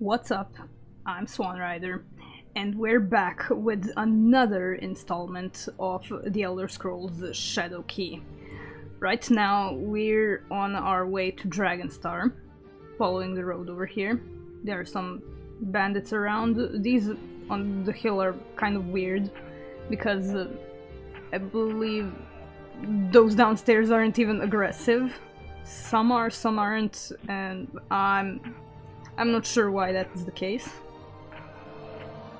What's up? I'm Swan Rider, and we're back with another installment of The Elder Scrolls Shadowkey. Right now, we're on our way to Dragonstar, following the road over here. There are some bandits around. These on the hill are kind of weird, because I believe those downstairs aren't even aggressive. Some are, some aren't, and I'm not sure why that is the case.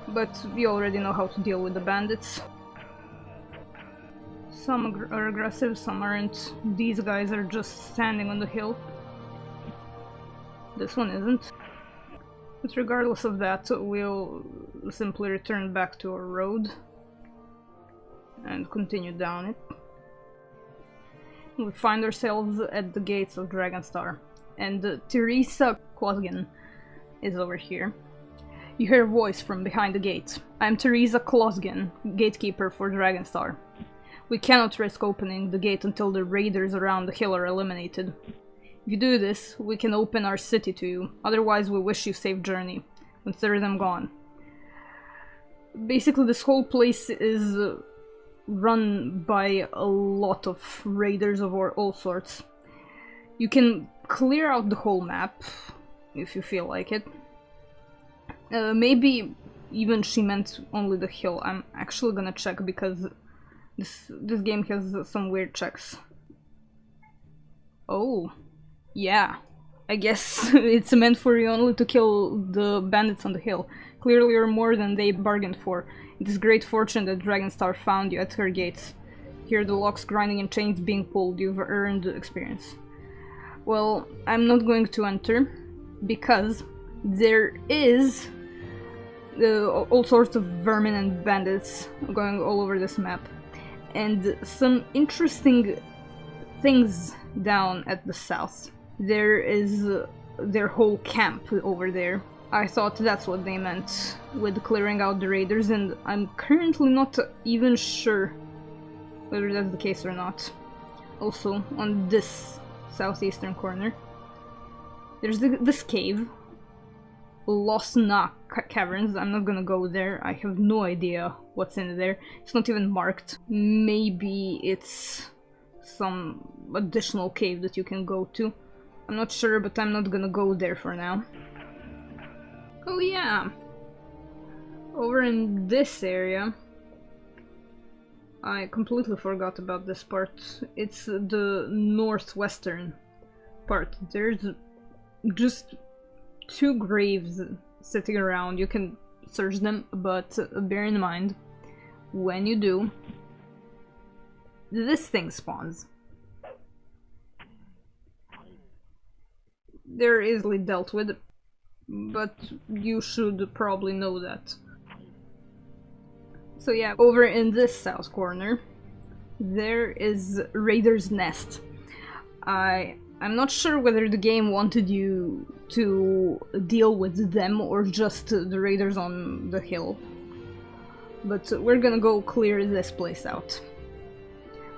But we already know how to deal with the bandits. Some are aggressive, some aren't. These guys are just standing on the hill. This one isn't. But regardless of that, we'll simply return back to our road and continue down it. We find ourselves at the gates of Dragonstar, and Teresa Klosgen is over here. You hear a voice from behind the gate. I'm Teresa Klosgen, gatekeeper for Dragonstar. We cannot risk opening the gate until the raiders around the hill are eliminated. If you do this, we can open our city to you. Otherwise, we wish you safe journey. Consider them gone. Basically, this whole place is run by a lot of raiders of all sorts. You can clear out the whole map if you feel like it. Maybe even she meant only the hill. I'm actually gonna check because this game has some weird checks. Oh, yeah. I guess it's meant for you only to kill the bandits on the hill. Clearly you're more than they bargained for. It is great fortune that Dragonstar found you at her gates. Hear the locks grinding and chains being pulled. You've earned experience. Well, I'm not going to enter because there is all sorts of vermin and bandits going all over this map. And some interesting things down at the south. There is their whole camp over there. I thought that's what they meant with clearing out the raiders, and I'm currently not even sure whether that's the case or not. Also, on this southeastern corner, there's this cave, Lost Knock Caverns. I'm not gonna go there. I have no idea what's in there. It's not even marked. Maybe it's some additional cave that you can go to. I'm not sure, but I'm not gonna go there for now. Oh yeah, over in this area, I completely forgot about this part. It's the northwestern part. There's just two graves sitting around. You can search them, but bear in mind, when you do, this thing spawns. They're easily dealt with, but you should probably know that. So yeah, over in this south corner, there is Raider's Nest. I'm not sure whether the game wanted you to deal with them or just the raiders on the hill, but we're gonna go clear this place out.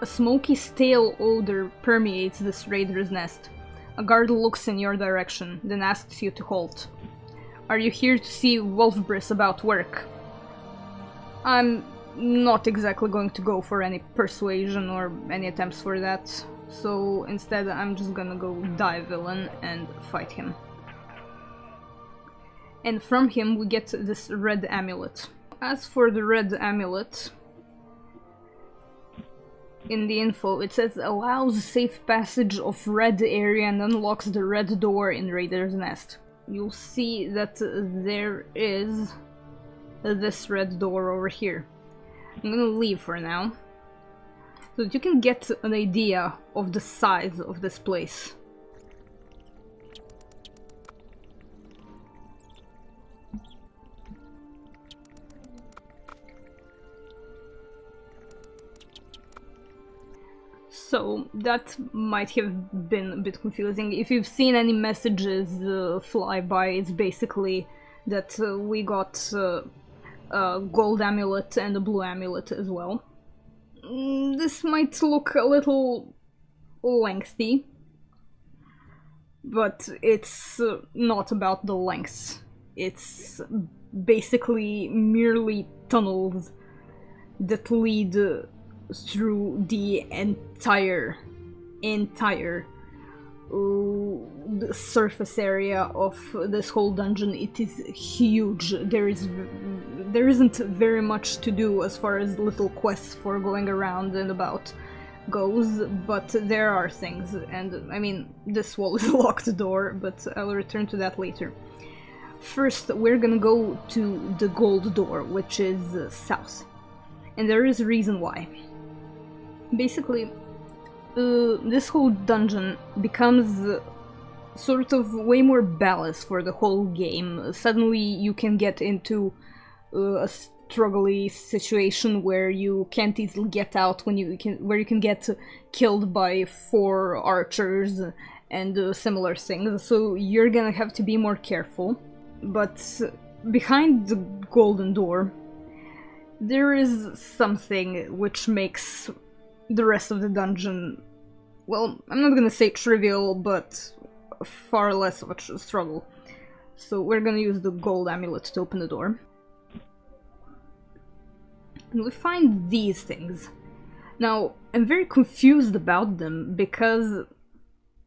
A smoky, stale odor permeates this Raider's Nest. A guard looks in your direction, then asks you to halt. Are you here to see Wolfbris about work? I'm not exactly going to go for any persuasion or any attempts for that, so instead I'm just gonna go die villain and fight him. And from him we get this red amulet. As for the red amulet, in the info it says allows safe passage of red area and unlocks the red door in Raider's Nest. You'll see that there is this red door over here. I'm gonna leave for now, so that you can get an idea of the size of this place. So that might have been a bit confusing. If you've seen any messages fly by, it's basically that we got a gold amulet and a blue amulet as well. This might look a little lengthy, but it's not about the length. It's basically merely tunnels that lead through the entire the surface area of this whole dungeon. It is huge. There isn't very much to do as far as little quests for going around and about goes, but there are things, and I mean, this wall is a locked door, but I'll return to that later. First, we're gonna go to the gold door, which is south, and there is a reason why. Basically, this whole dungeon becomes sort of way more balanced for the whole game. Suddenly you can get into a struggly situation where you can't easily get out, where you can get killed by 4 archers and similar things, so you're gonna have to be more careful. But behind the golden door there is something which makes the rest of the dungeon, well, I'm not gonna say trivial, but far less of a struggle. So we're gonna use the gold amulet to open the door. And we find these things. Now, I'm very confused about them because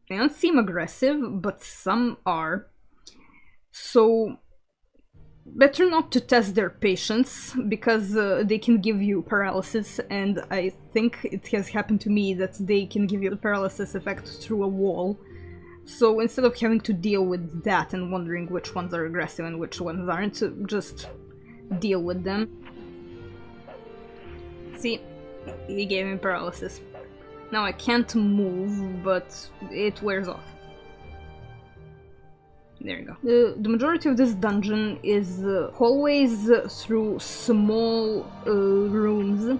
they don't seem aggressive, but some are. So better not to test their patience, because they can give you paralysis, and I think it has happened to me that they can give you the paralysis effect through a wall. So instead of having to deal with that and wondering which ones are aggressive and which ones aren't, just deal with them. See, he gave me paralysis. Now I can't move, but it wears off. There you go. The majority of this dungeon is hallways through small rooms,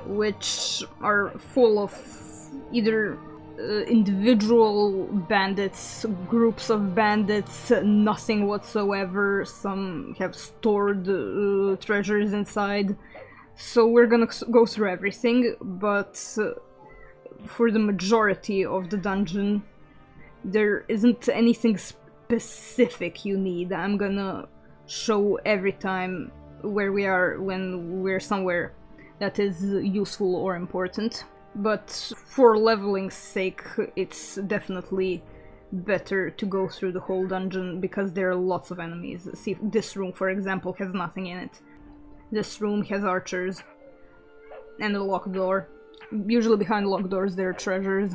which are full of either individual bandits, groups of bandits, nothing whatsoever. Some have stored treasures inside. So we're gonna go through everything, but for the majority of the dungeon, there isn't anything specific you need. I'm gonna show every time where we are when we're somewhere that is useful or important. But for leveling's sake, it's definitely better to go through the whole dungeon because there are lots of enemies. See, this room, for example, has nothing in it. This room has archers and a locked door. Usually behind locked doors there are treasures.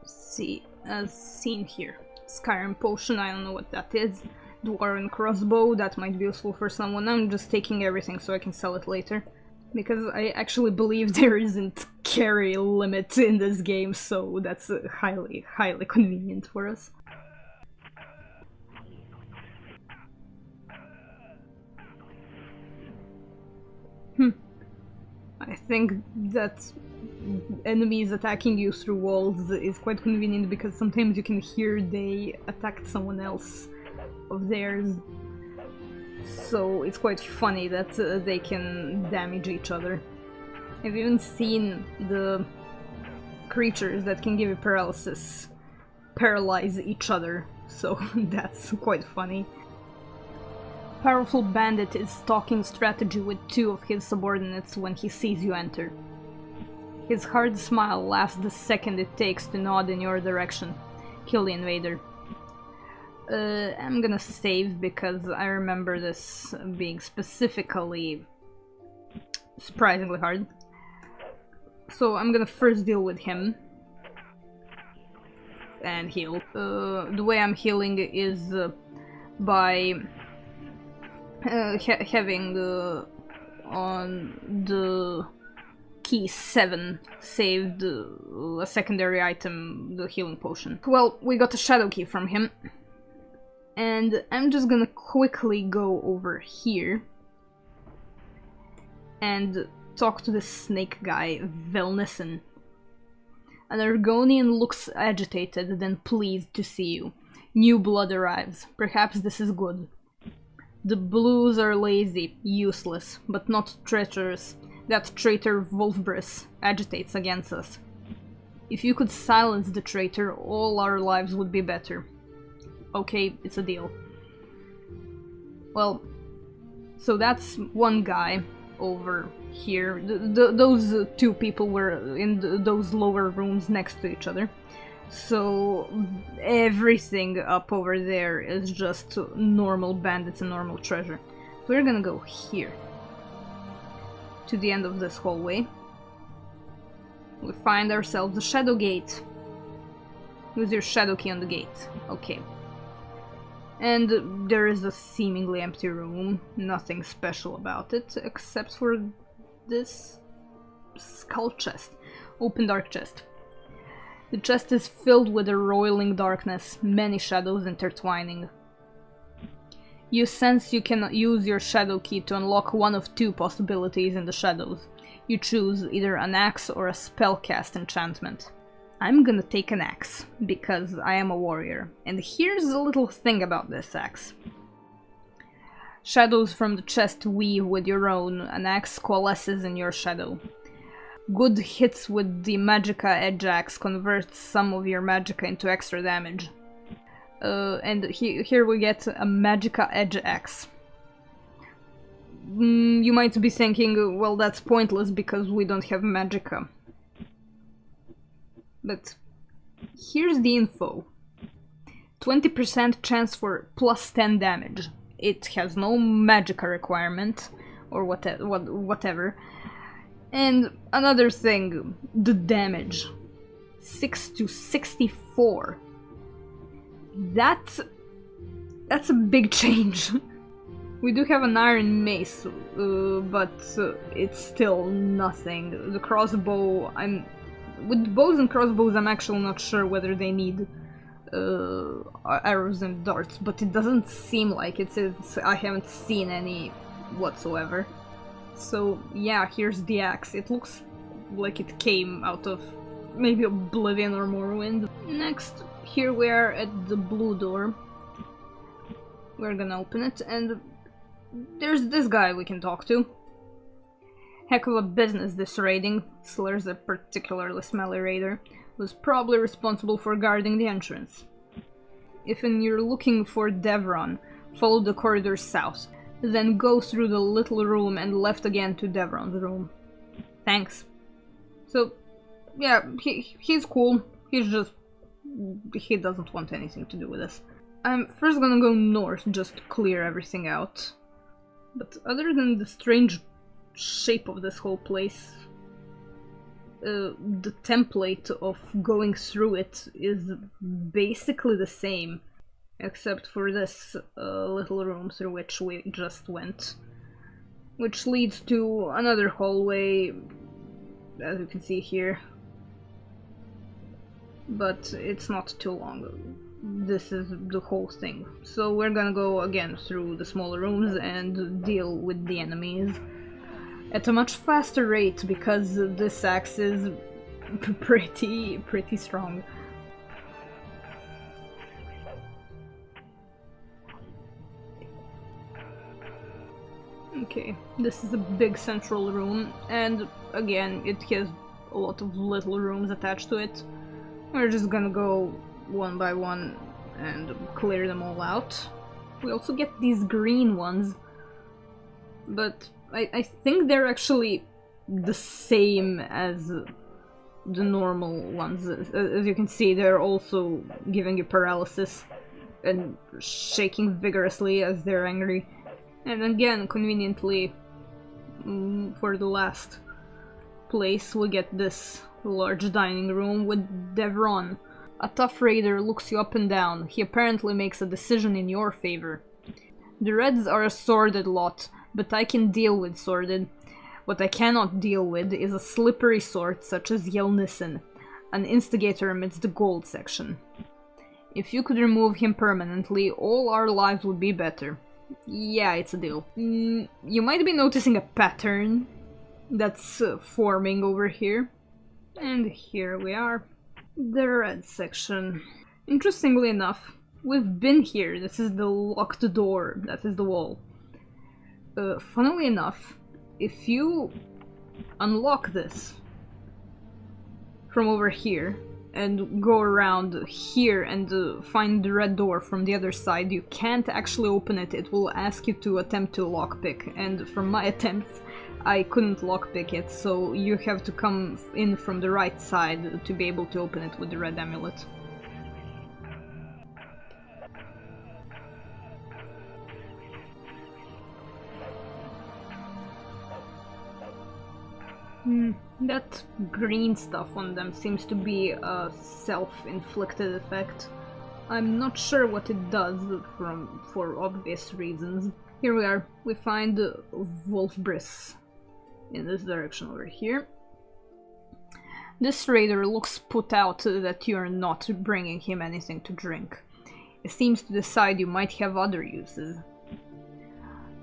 See, as seen here. Skyrim potion, I don't know what that is. Dwarven crossbow, that might be useful for someone. I'm just taking everything so I can sell it later. Because I actually believe there isn't carry limit in this game, so that's highly, highly convenient for us. I think that enemies attacking you through walls is quite convenient because sometimes you can hear they attacked someone else of theirs. So it's quite funny that they can damage each other. I've even seen the creatures that can give you paralysis paralyze each other, so that's quite funny. Powerful bandit is talking strategy with 2 of his subordinates when he sees you enter. His hard smile lasts the second it takes to nod in your direction. Kill the invader. I'm gonna save because I remember this being specifically surprisingly hard. So I'm gonna first deal with him and heal. The way I'm healing is by having on the key 7 saved a secondary item, the healing potion. Well, we got a shadow key from him. And I'm just gonna quickly go over here and talk to the snake guy, Velnissen. An Argonian looks agitated, then pleased to see you. New blood arrives. Perhaps this is good. The blues are lazy, useless, but not treacherous. That traitor Wolfbris agitates against us. If you could silence the traitor, all our lives would be better. Okay, it's a deal. Well, so that's one guy over here. Those two people were in those lower rooms next to each other. So everything up over there is just normal bandits and normal treasure. So we're gonna go here, to the end of this hallway. We find ourselves a shadow gate. Use your shadow key on the gate. Okay. And there is a seemingly empty room. Nothing special about it, except for this skull chest. Open dark chest. The chest is filled with a roiling darkness, many shadows intertwining. You sense you can use your shadow key to unlock one of two possibilities in the shadows. You choose either an axe or a spellcast enchantment. I'm gonna take an axe, because I am a warrior. And here's a little thing about this axe. Shadows from the chest weave with your own, an axe coalesces in your shadow. Good hits with the Magicka Edge Axe converts some of your Magicka into extra damage. And here we get a Magicka Edge Axe. You might be thinking, well, that's pointless because we don't have Magicka. But here's the info. 20% chance for plus 10 damage. It has no Magicka requirement, or whatever. And another thing, the damage. 6 to 64. That's a big change. We do have an iron mace, but it's still nothing. The crossbow, with bows and crossbows, I'm actually not sure whether they need arrows and darts, but it doesn't seem like it's I haven't seen any whatsoever. So yeah, here's the axe. It looks like it came out of maybe Oblivion or Morrowind. Next, here we are at the blue door. We're gonna open it, and there's this guy we can talk to. Heck of a business this raiding. Slur's a particularly smelly raider, was probably responsible for guarding the entrance. If you're looking for Devron, follow the corridor south, then go through the little room and left again to Devron's room. Thanks. So, yeah, he's cool. He doesn't want anything to do with us. I'm first gonna go north just to clear everything out. But other than the strange shape of this whole place, the template of going through it is basically the same, except for this little room through which we just went, which leads to another hallway, as you can see here. But it's not too long. This is the whole thing. So we're gonna go again through the smaller rooms and deal with the enemies at a much faster rate, because this axe is pretty strong. Okay, this is a big central room, and again, it has a lot of little rooms attached to it. We're just gonna go one by one and clear them all out. We also get these green ones, but I think they're actually the same as the normal ones. As you can see, they're also giving you paralysis and shaking vigorously as they're angry. And again, conveniently, for the last place, we get this large dining room with Devron. A tough raider looks you up and down. He apparently makes a decision in your favor. The Reds are a sordid lot, but I can deal with sordid. What I cannot deal with is a slippery sort such as Yelnissen, an instigator amidst the gold section. If you could remove him permanently, all our lives would be better. Yeah, it's a deal. You might be noticing a pattern that's forming over here. And here we are. The red section. Interestingly enough, we've been here. This is the locked door. That is the wall. Funnily enough, if you unlock this from over here, and go around here and find the red door from the other side. You can't actually open it, it will ask you to attempt to lockpick, and from my attempts I couldn't lockpick it, so you have to come in from the right side to be able to open it with the red amulet. That green stuff on them seems to be a self-inflicted effect. I'm not sure what it does for obvious reasons. Here we are. We find Wolfbris in this direction over here. This raider looks put out that you're not bringing him anything to drink. He seems to decide you might have other uses.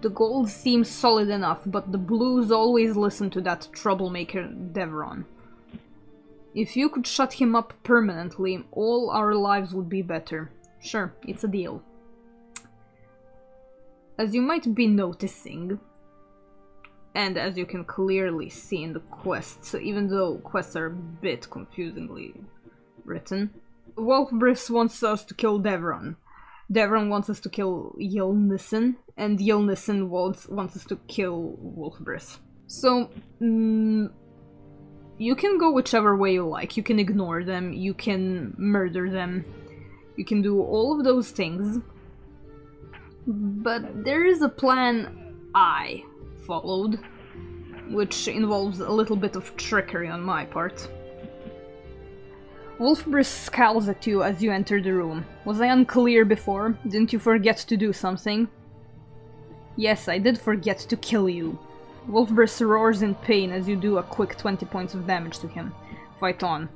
The gold seems solid enough, but the blues always listen to that troublemaker Devron. If you could shut him up permanently, all our lives would be better. Sure, it's a deal. As you might be noticing, and as you can clearly see in the quests, even though quests are a bit confusingly written, Wolfbris wants us to kill Devron. Devron wants us to kill Yelnissen, and Yelnissen wants us to kill Wolfbris. So, you can go whichever way you like. You can ignore them, you can murder them, you can do all of those things. But there is a plan I followed, which involves a little bit of trickery on my part. Wolfbris scowls at you as you enter the room. Was I unclear before? Didn't you forget to do something? Yes, I did forget to kill you. Wolfbris roars in pain as you do a quick 20 points of damage to him. Fight on.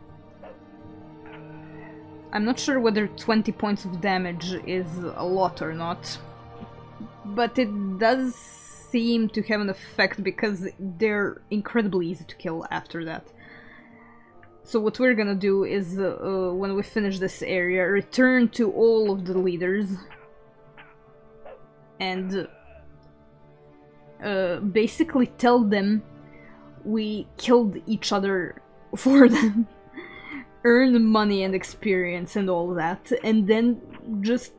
I'm not sure whether 20 points of damage is a lot or not, but it does seem to have an effect because they're incredibly easy to kill after that. So what we're gonna do is, when we finish this area, return to all of the leaders and basically tell them we killed each other for them, earn money and experience and all that, and then just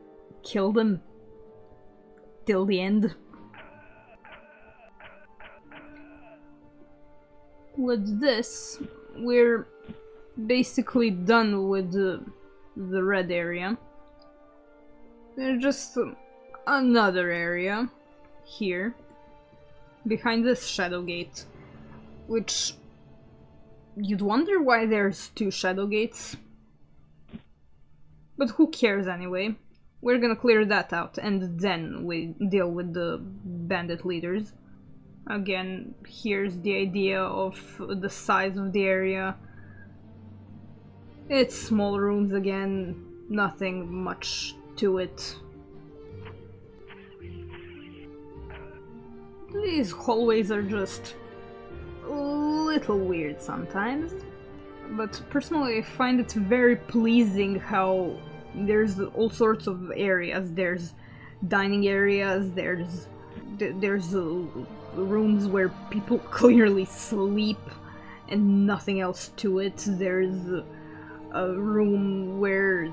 kill them till the end. With this, we're basically done with the red area. There's just another area here, behind this shadow gate, which you'd wonder why there's two shadow gates. But who cares anyway? We're gonna clear that out, and then we deal with the bandit leaders. Again, here's the idea of the size of the area. It's small rooms again, nothing much to it. These hallways are just a little weird sometimes, but personally I find it very pleasing how there's all sorts of areas. There's dining areas, there's rooms where people clearly sleep and nothing else to it. There's a room where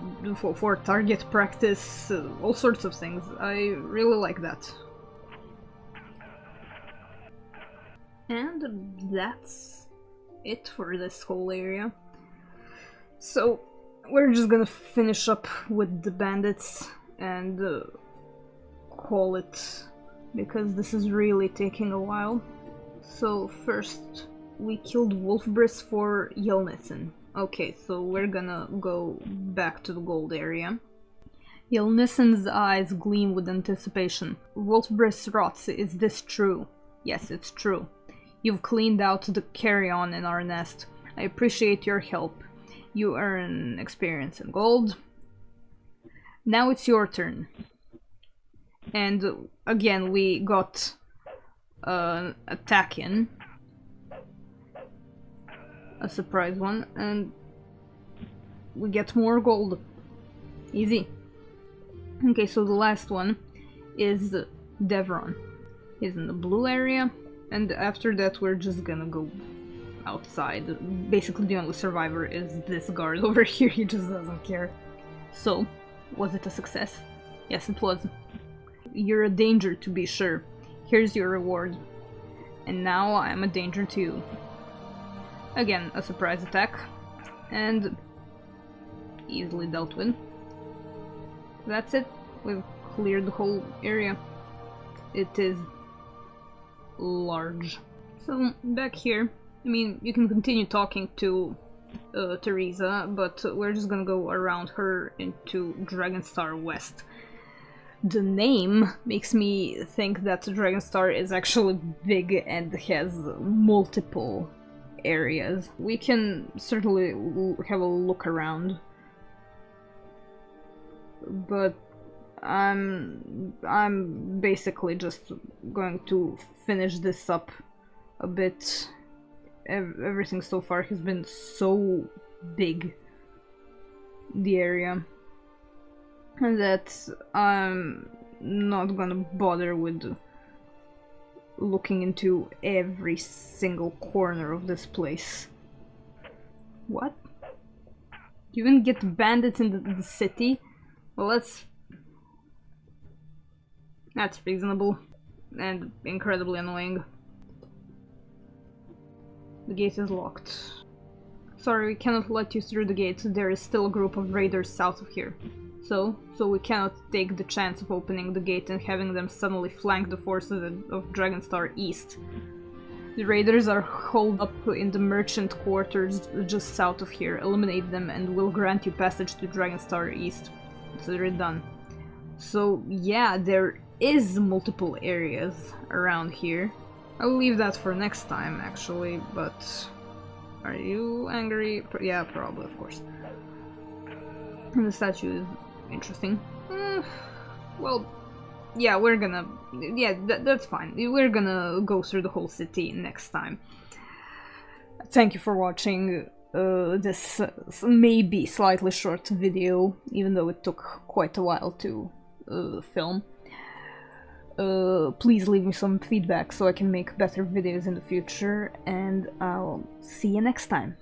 for target practice, all sorts of things. I really like that. And that's it for this whole area. So we're just gonna finish up with the bandits and call it, because this is really taking a while. So first we killed Wolfbris for Yelnissen. Okay, so we're gonna go back to the gold area. Yelnissen's eyes gleam with anticipation. Wolfbris rots, is this true? Yes, it's true. You've cleaned out the carrion in our nest. I appreciate your help. You earn experience and gold. Now it's your turn. And again, we got an attack in. A surprise one, and we get more gold. Easy. Okay, so the last one is Devron. He's in the blue area, and after that we're just gonna go outside. Basically the only survivor is this guard over here, he just doesn't care. So, was it a success? Yes, it was. You're a danger, to be sure. Here's your reward. And now I'm a danger to you. Again, a surprise attack. And easily dealt with. That's it. We've cleared the whole area. It is large. So, back here, I mean, you can continue talking to Teresa, but we're just gonna go around her into Dragonstar West. The name makes me think that Dragonstar is actually big and has multiple areas. We can certainly have a look around, but I'm basically just going to finish this up a bit. Everything so far has been so big, the area, that I'm not gonna bother with looking into every single corner of this place. What? You even get bandits in the city? Well, that's reasonable and incredibly annoying. The gate is locked. Sorry, we cannot let you through the gate. There is still a group of raiders south of here. So we cannot take the chance of opening the gate and having them suddenly flank the forces of Dragonstar east. The raiders are holed up in the merchant quarters just south of here. Eliminate them and we'll grant you passage to Dragonstar east. Consider it done. So yeah, there is multiple areas around here. I'll leave that for next time, actually, but... Are you angry? Yeah, probably, of course. And the statue is interesting. Well, yeah, we're gonna... Yeah, that's fine. We're gonna go through the whole city next time. Thank you for watching this maybe slightly short video, even though it took quite a while to film. Please leave me some feedback so I can make better videos in the future, and I'll see you next time.